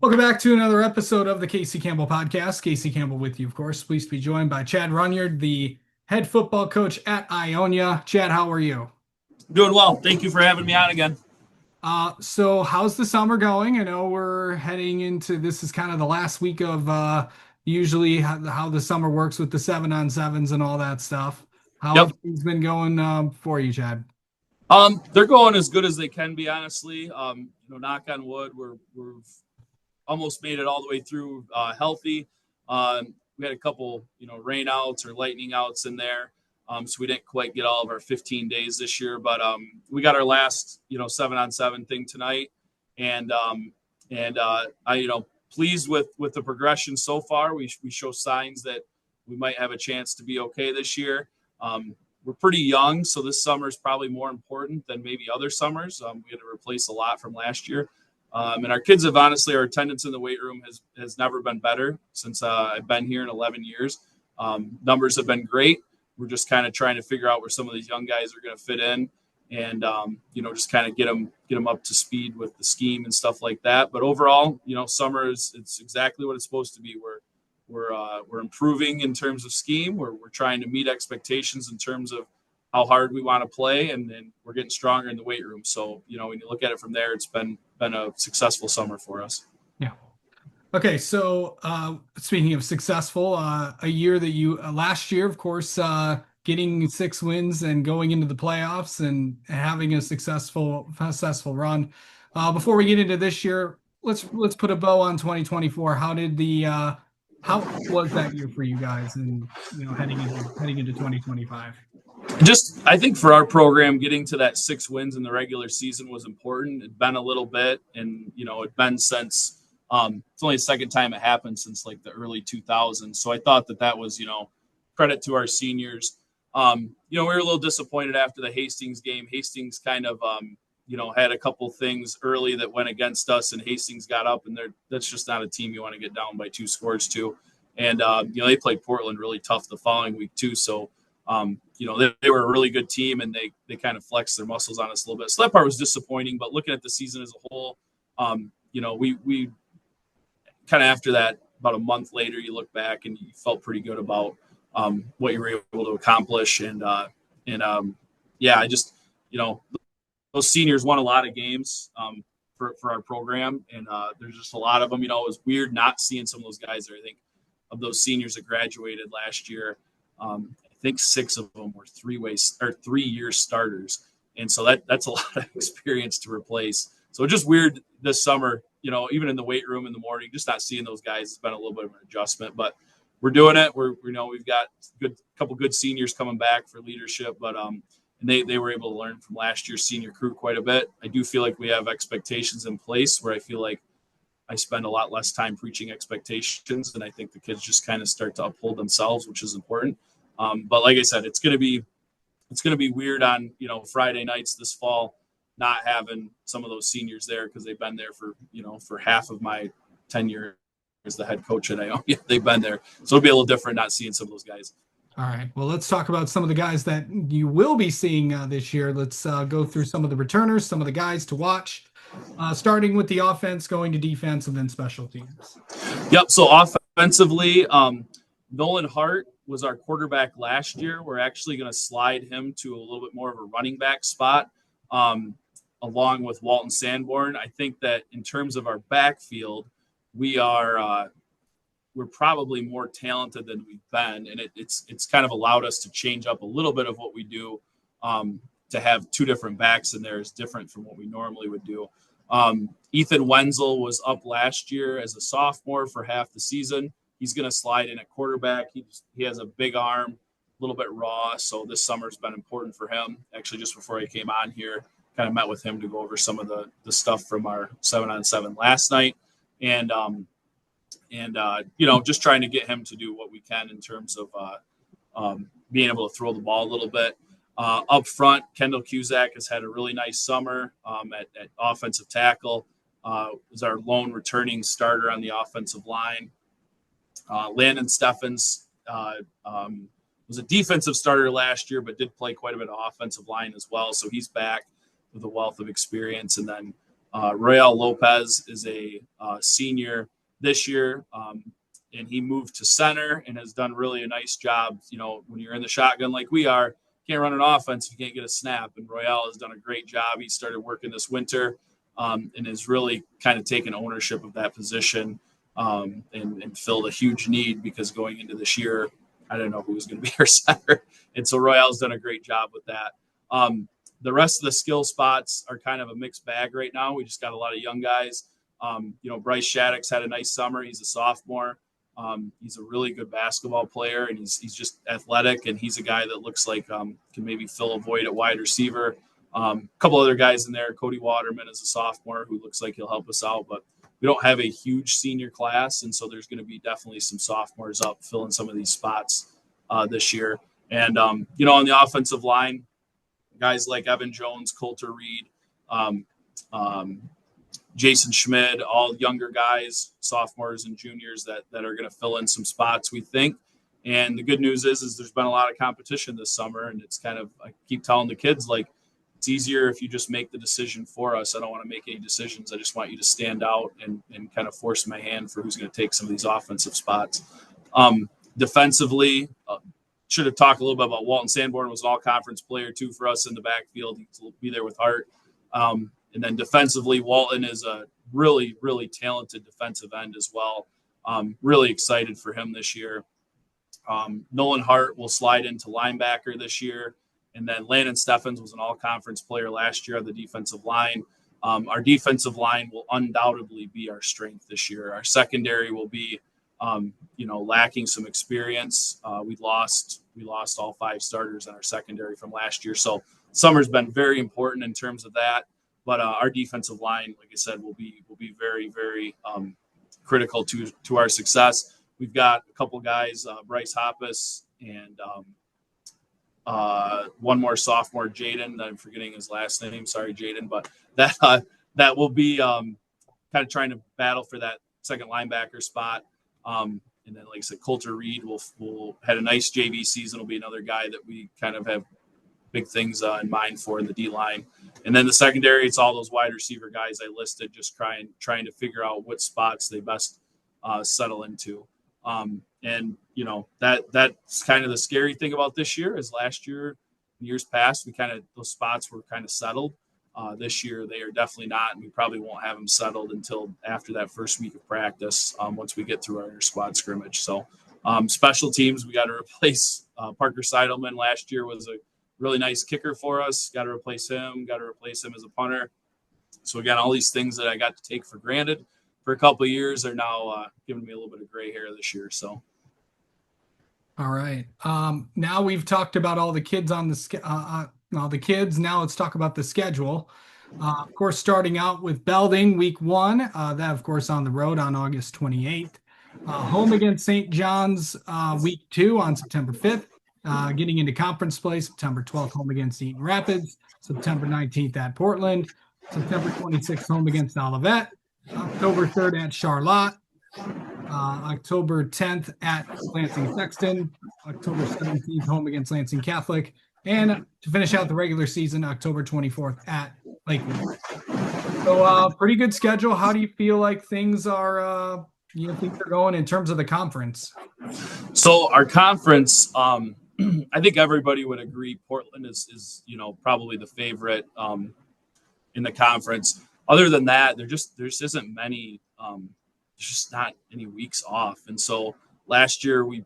Welcome back to another episode of the Casey Campbell Podcast. Casey Campbell with you, of course. Pleased to be joined by Chad Rhynard, the head football coach at Ionia. Chad, how are you? Doing well. Thank you for having me on again. So how's the summer going? I know we're heading into this is kind of the last week of usually how the summer works with the 7-on-7s and all that stuff. How Yep. have things been going for you, Chad? They're going as good as they can be, honestly. Knock on wood, we've almost made it all the way through healthy. We had a couple, rain outs or lightning outs in there. So we didn't quite get all of our 15 days this year, but we got our last, 7-on-7 thing tonight. And pleased with the progression so far. We show signs that we might have a chance to be okay this year. We're pretty young, so this summer is probably more important than maybe other summers. We had to replace a lot from last year. And our kids have honestly, our attendance in the weight room has never been better since I've been here in 11 years. Numbers have been great. We're just kind of trying to figure out where some of these young guys are going to fit in and, just kind of get them up to speed with the scheme and stuff like that. But overall, summer it's exactly what it's supposed to be. We're improving in terms of scheme. We're trying to meet expectations in terms of how hard we want to play, and then we're getting stronger in the weight room. So, when you look at it from there, it's been a successful summer for us. Yeah. Okay, so speaking of successful, a year that you last year, of course, getting 6 wins and going into the playoffs and having a successful run. Before we get into this year, let's put a bow on 2024. How was that year for you guys, and heading into 2025? I think for our program, getting to that 6 wins in the regular season was important. It'd been a little bit, and it'd been since. It's only the second time it happened since like the early 2000s. So I thought that was, credit to our seniors. We were a little disappointed after the Hastings game. Hastings kind of, had a couple things early that went against us, and Hastings got up, and that's just not a team you want to get down by 2 scores to. And, they played Portland really tough the following week too. So, they were a really good team, and they kind of flexed their muscles on us a little bit. So that part was disappointing, but looking at the season as a whole, we kind of after that, about a month later, you look back and you felt pretty good about what you were able to accomplish. I just, those seniors won a lot of games for our program. And there's just a lot of them. It was weird not seeing some of those guys there. I think of those seniors that graduated last year, I think 6 of them were 3-year starters. And so that's a lot of experience to replace. So just weird this summer, even in the weight room in the morning, just not seeing those guys. It's been a little bit of an adjustment, but we're doing it. We've got a couple good seniors coming back for leadership, but and they were able to learn from last year's senior crew quite a bit. I do feel like we have expectations in place where I feel like I spend a lot less time preaching expectations, and I think the kids just kind of start to uphold themselves, which is important. But like I said, it's going to be weird on, Friday nights this fall, not having some of those seniors there because they've been there for half of my tenure as the head coach at Ionia. They've been there. So it'll be a little different not seeing some of those guys. All right. Well, let's talk about some of the guys that you will be seeing this year. Let's go through some of the returners, some of the guys to watch, starting with the offense, going to defense, and then special teams. Yep. So offensively, Nolan Hart was our quarterback last year. We're actually going to slide him to a little bit more of a running back spot, along with Walton Sanborn. I think that in terms of our backfield, we're probably more talented than we've been, and it's kind of allowed us to change up a little bit of what we do. To have 2 different backs in there is different from what we normally would do. Ethan Wenzel was up last year as a sophomore for half the season. He's going to slide in at quarterback. He has a big arm, a little bit raw, so this summer's been important for him. Actually, just before I came on here, kind of met with him to go over some of the stuff from our 7-on-7 last night. And just trying to get him to do what we can in terms of being able to throw the ball a little bit. Up front, Kendall Cusack has had a really nice summer at offensive tackle. Was our lone returning starter on the offensive line. Landon Steffens was a defensive starter last year, but did play quite a bit of offensive line as well. So he's back with a wealth of experience. And then Royale Lopez is a senior this year, and he moved to center and has done really a nice job. When you're in the shotgun like we are, you can't run an offense if you can't get a snap. And Royale has done a great job. He started working this winter and has really kind of taken ownership of that position and filled a huge need, because going into this year, I didn't know who was going to be our center. And so Royale's done a great job with that. The rest of the skill spots are kind of a mixed bag right now. We just got a lot of young guys. Bryce Shattuck's had a nice summer. He's a sophomore. He's a really good basketball player, and he's just athletic, and he's a guy that looks like can maybe fill a void at wide receiver. A couple other guys in there. Cody Waterman is a sophomore who looks like he'll help us out, but we don't have a huge senior class, and so there's going to be definitely some sophomores up filling some of these spots this year. And, on the offensive line, guys like Evan Jones, Coulter Reed, Jason Schmid, all younger guys, sophomores and juniors that are going to fill in some spots, we think. And the good news is there's been a lot of competition this summer, and it's kind of, I keep telling the kids, like, it's easier if you just make the decision for us. I don't want to make any decisions. I just want you to stand out and kind of force my hand for who's going to take some of these offensive spots. Defensively, should have talked a little bit about Walton Sanborn. Was an all-conference player, too, for us in the backfield. He'll be there with heart. And then defensively, Walton is a really, really talented defensive end as well. Really excited for him this year. Nolan Hart will slide into linebacker this year. And then Landon Steffens was an all-conference player last year on the defensive line. Our defensive line will undoubtedly be our strength this year. Our secondary will be, lacking some experience. We lost all 5 starters in our secondary from last year. So summer's been very important in terms of that. But our defensive line, like I said, will be very, very critical to our success. We've got a couple guys, Bryce Hoppus and one more sophomore, Jaden. I'm forgetting his last name. Sorry, Jaden. But that will be kind of trying to battle for that second linebacker spot. And then, like I said, Coulter Reed will had a nice JV season. Will be another guy that we kind of have big things in mind for in the D line. And then the secondary, it's all those wide receiver guys I listed, just trying to figure out what spots they best settle into. And that's kind of the scary thing about this year. Is last year, years past, those spots were kind of settled. This year they are definitely not, and we probably won't have them settled until after that first week of practice, once we get through our squad scrimmage. So special teams, we got to replace Parker Seidelman. Last year was a really nice kicker for us. Got to replace him as a punter. So again, all these things that I got to take for granted for a couple of years are now giving me a little bit of gray hair this year. So. All right. Now we've talked about all the kids on all the kids. Now let's talk about the schedule. Of course, starting out with Belding week 1, that of course on the road on August 28th. Home against St. John's week 2 on September 5th. Getting into conference play, September 12th, home against Eaton Rapids. September 19th at Portland. September 26th, home against Olivet. October 3rd at Charlotte. October 10th at Lansing Sexton. October 17th, home against Lansing Catholic. And to finish out the regular season, October 24th at Lakewood. So pretty good schedule. How do you feel like things are things are going in terms of the conference? So our conference, I think everybody would agree Portland is probably the favorite in the conference. Other than that, there just isn't many there's just not any weeks off. And so last year we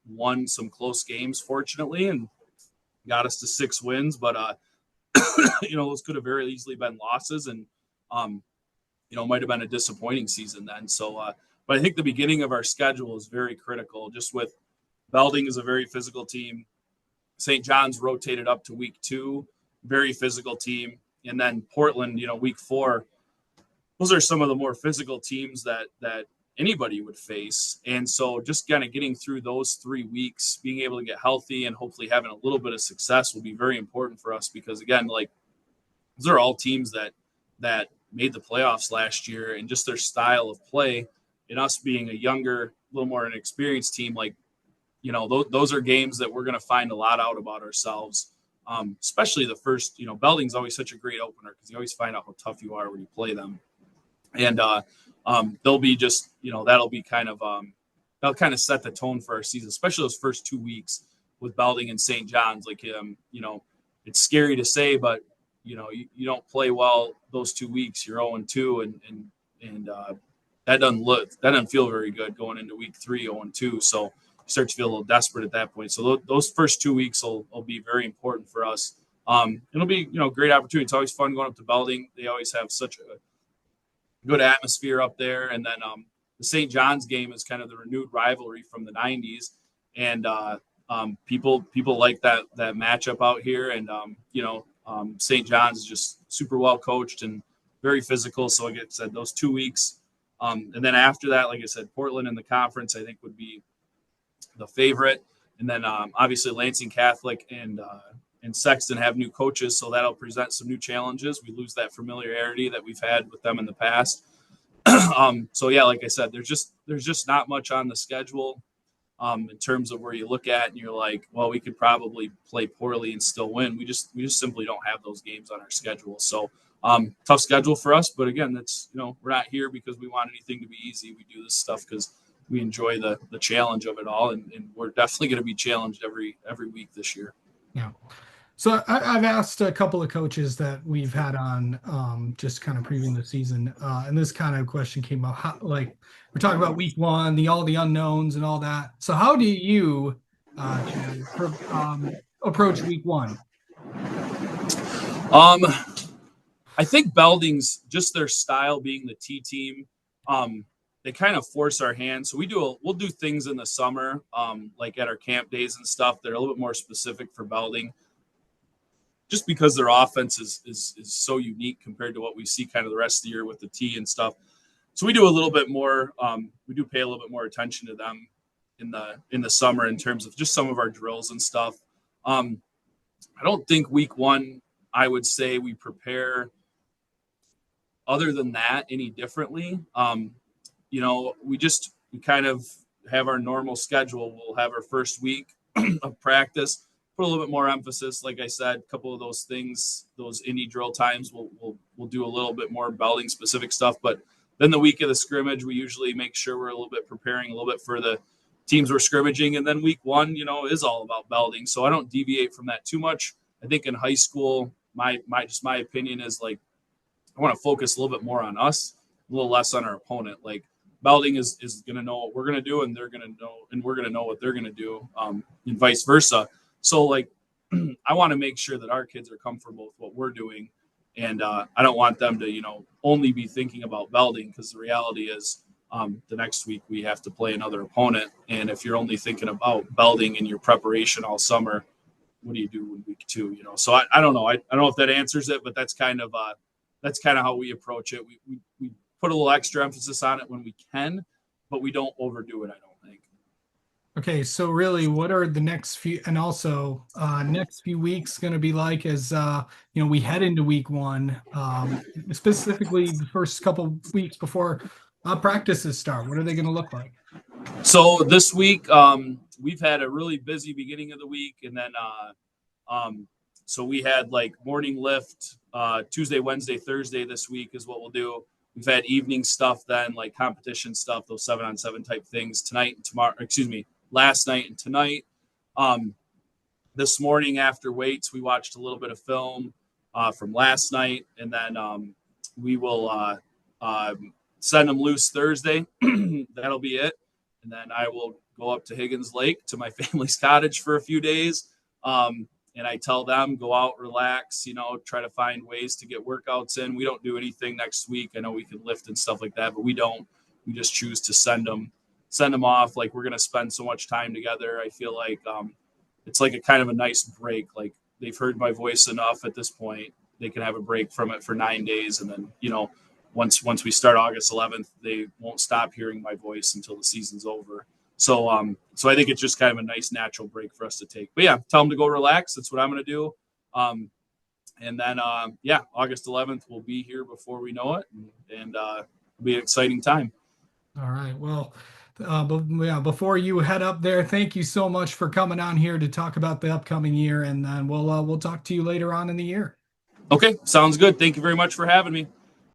won some close games, fortunately, and got us to 6 wins. But those could have very easily been losses, and might have been a disappointing season then. So, but I think the beginning of our schedule is very critical. Just with Belding is a very physical team. St. John's rotated up to week 2, very physical team, and then Portland, week 4. Those are some of the more physical teams that anybody would face. And so just kind of getting through those 3 weeks, being able to get healthy and hopefully having a little bit of success will be very important for us, because again, like, those are all teams that made the playoffs last year, and just their style of play, and us being a younger, a little more inexperienced team, like, those are games that we're going to find a lot out about ourselves especially the first. Belding's always such a great opener because you always find out how tough you are when you play them, and they'll be just that'll kind of set the tone for our season, especially those first 2 weeks with Belding and St. John's. It's scary to say, but you don't play well those 2 weeks, you're 0-2, and that doesn't feel very good going into week 3 0-2. So you start to feel a little desperate at that point. So those first 2 weeks will be very important for us. It'll be great opportunity. It's always fun going up to Belding. They always have such a good atmosphere up there, and then the St. John's game is kind of the renewed rivalry from the 90s, and people like that matchup out here, and St. John's is just super well coached and very physical. So like I said, those 2 weeks, and then after that, like I said, Portland in the conference I think would be the favorite, and then obviously Lansing Catholic and Sexton have new coaches, so that'll present some new challenges. We lose that familiarity that we've had with them in the past. So yeah, like I said, there's just not much on the schedule in terms of where you look at and you're like, well, we could probably play poorly and still win. We just simply don't have those games on our schedule. So tough schedule for us, but again, that's we're not here because we want anything to be easy. We do this stuff because we enjoy the challenge of it all, and we're definitely going to be challenged every week this year. Yeah. So I've asked a couple of coaches that we've had on just kind of previewing the season, and this kind of question came up. Like we're talking about week 1, all the unknowns and all that. So how do you, Chad, approach week 1? I think Belding's just their style being the T team. They kind of force our hand. So we'll do things in the summer, like at our camp days and stuff. They're a little bit more specific for Belding, just because their offense is so unique compared to what we see kind of the rest of the year with the T and stuff. So we do a little bit more. We do pay a little bit more attention to them in the summer in terms of just some of our drills and stuff. I don't think week 1, I would say we prepare other than that any differently. We kind of have our normal schedule. We'll have our first week of practice, put a little bit more emphasis. Like I said, a couple of those things, those indie drill times, we'll do a little bit more Belding specific stuff. But then the week of the scrimmage, we usually make sure we're a little bit preparing a little bit for the teams we're scrimmaging. And then week 1, is all about Belding. So I don't deviate from that too much. I think in high school, my opinion is like, I want to focus a little bit more on us, a little less on our opponent. Like Belding is going to know what we're going to do, and they're going to know, and we're going to know what they're going to do, and vice versa. So like, I want to make sure that our kids are comfortable with what we're doing. And I don't want them to, only be thinking about Belding, because the reality is the next week we have to play another opponent. And if you're only thinking about Belding in your preparation all summer, what do you do in week 2? So I don't know. I don't know if that answers it, but that's kind of how we approach it. We put a little extra emphasis on it when we can, but we don't overdo it, I don't think. Okay, so really, what are the next few weeks going to be like as we head into week 1, specifically the first couple weeks before practices start? What are they going to look like? So this week, we've had a really busy beginning of the week, and then so we had like morning lift Tuesday, Wednesday, Thursday this week is what we'll do. We've had evening stuff then, like competition stuff, those 7-on-7 type things tonight and tomorrow. Last night and tonight. This morning after weights, we watched a little bit of film from last night, and then we will send them loose Thursday. That'll be it. And then I will go up to Higgins Lake to my family's cottage for a few days. And I tell them, go out, relax, try to find ways to get workouts in. We don't do anything next week. I know we can lift and stuff like that, but we don't. We just choose to send them off. Like, we're going to spend so much time together. I feel like it's like a kind of a nice break. Like, they've heard my voice enough at this point. They can have a break from it for 9 days. And then, once we start August 11th, they won't stop hearing my voice until the season's over. So I think it's just kind of a nice natural break for us to take. But yeah, tell them to go relax. That's what I'm going to do. And then, August 11th will be here before we know it. And it'll be an exciting time. All right. Well, But yeah, before you head up there, thank you so much for coming on here to talk about the upcoming year, and then we'll talk to you later on in the year. Okay, sounds good. Thank you very much for having me.